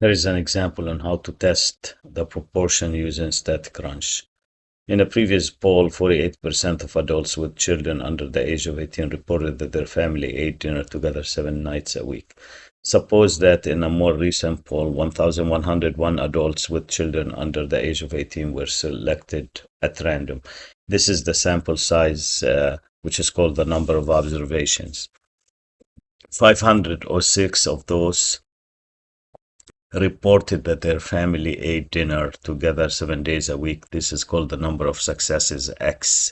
There is an example on how to test the proportion using StatCrunch. In a previous poll, 48% of adults with children under the age of 18 reported that their family ate dinner together 7 nights a week. Suppose that in a more recent poll, 1,101 adults with children under the age of 18 were selected at random. This is the sample size, which is called the number of observations. 506 of those reported that their family ate dinner together 7 days a week. This is called the number of successes, X.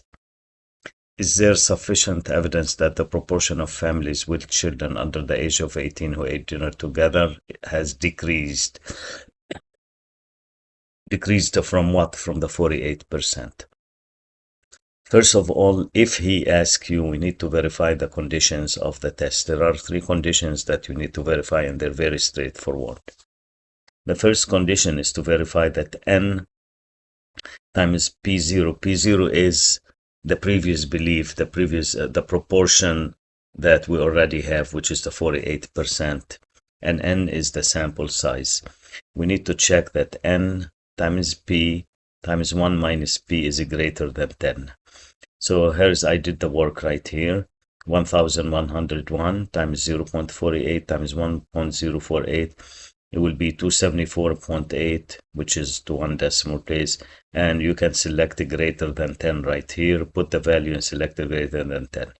Is there sufficient evidence that the proportion of families with children under the age of 18 who ate dinner together has decreased? Decreased from what? From the 48%. First of all, if he asks you, we need to verify the conditions of the test. There are 3 conditions that you need to verify, and they're very straightforward. The first condition is to verify that n times p0. P0 is the previous belief, the proportion that we already have, which is the 48%, and n is the sample size. We need to check that n times p times 1 minus p is greater than 10. So I did the work right here. 1,101 times 0.48 times 1.048. It will be 274.8, which is to 1 decimal place. And you can select greater than 10 right here. Put the value and select greater than 10.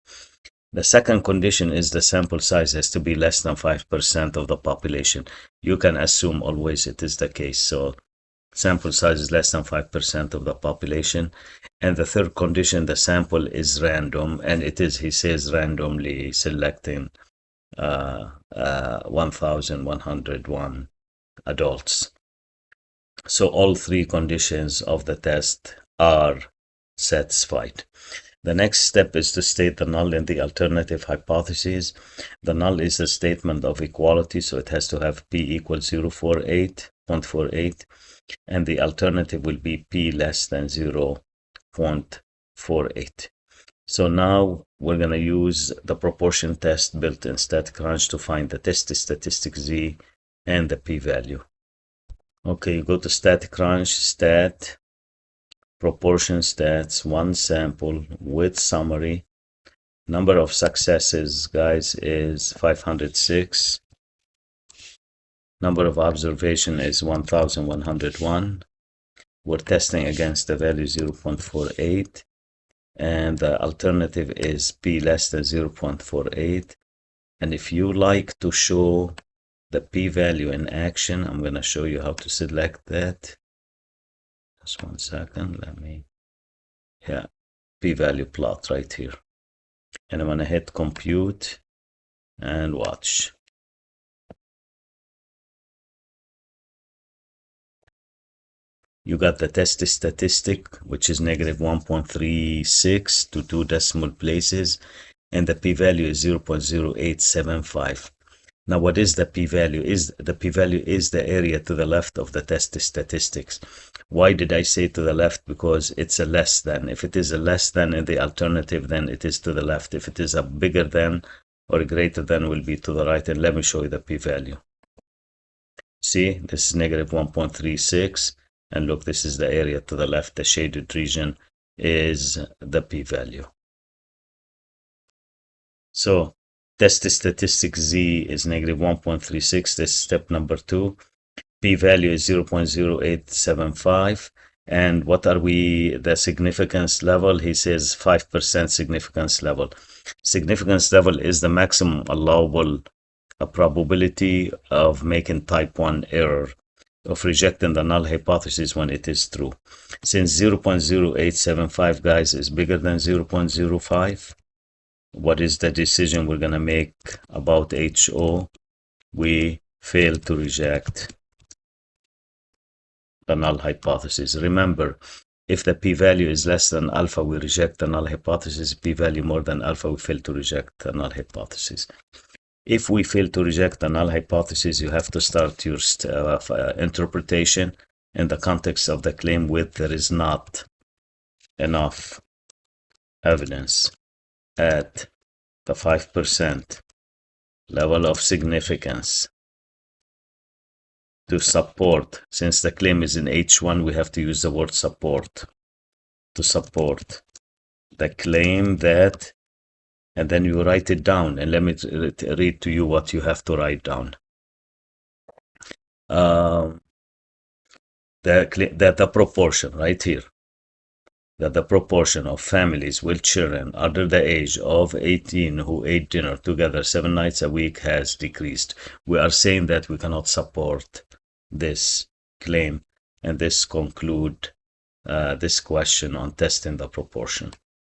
The second condition is the sample size has to be less than 5% of the population. You can assume always it is the case. So sample size is less than 5% of the population. And the third condition, the sample is random, and it is, he says, randomly selecting 1,101 adults. So all 3 conditions of the test are satisfied. The next step is to state the null and the alternative hypotheses. The null is a statement of equality, so it has to have p equals 0.48, and the alternative will be p less than 0.48. So now we're going to use the proportion test built in StatCrunch to find the test statistic Z and the p-value. Okay, you go to StatCrunch, stat, proportion stats, 1 sample with summary. Number of successes, guys, is 506. Number of observation is 1,101. We're testing against the value 0.48. And the alternative is p less than 0.48. And if you like to show the p-value in action, I'm going to show you how to select that. Just 1 second, p-value plot right here. And I'm going to hit compute and watch. You got the test statistic, which is negative 1.36 to 2 decimal places, and the p-value is 0.0875. Now, what is the p-value? The p-value is the area to the left of the test statistics. Why did I say to the left? Because it's a less than. If it is a less than in the alternative, then it is to the left. If it is a bigger than or greater than, will be to the right. And let me show you the p-value. See, this is negative 1.36. And look, this is the area to the left. The shaded region is the p-value. So test statistic Z is negative 1.36. This is step number 2. P-value is 0.0875. And what are the significance level? He says 5% significance level. Significance level is the maximum allowable probability of making type 1 error, of rejecting the null hypothesis when it is true. Since 0.0875, guys, is bigger than 0.05, what is the decision we're going to make about HO? We fail to reject the null hypothesis. Remember, if the p-value is less than alpha, we reject the null hypothesis. P-value more than alpha, we fail to reject the null hypothesis. If we fail to reject the null hypothesis, you have to start your interpretation in the context of the claim with there is not enough evidence at the 5% level of significance to support. Since the claim is in H1, we have to use the word support. To support the claim that, and then you write it down. And let me read to you what you have to write down. The proportion right here. That the proportion of families with children under the age of 18 who ate dinner together 7 nights a week has decreased. We are saying that we cannot support this claim, and this conclude this question on testing the proportion.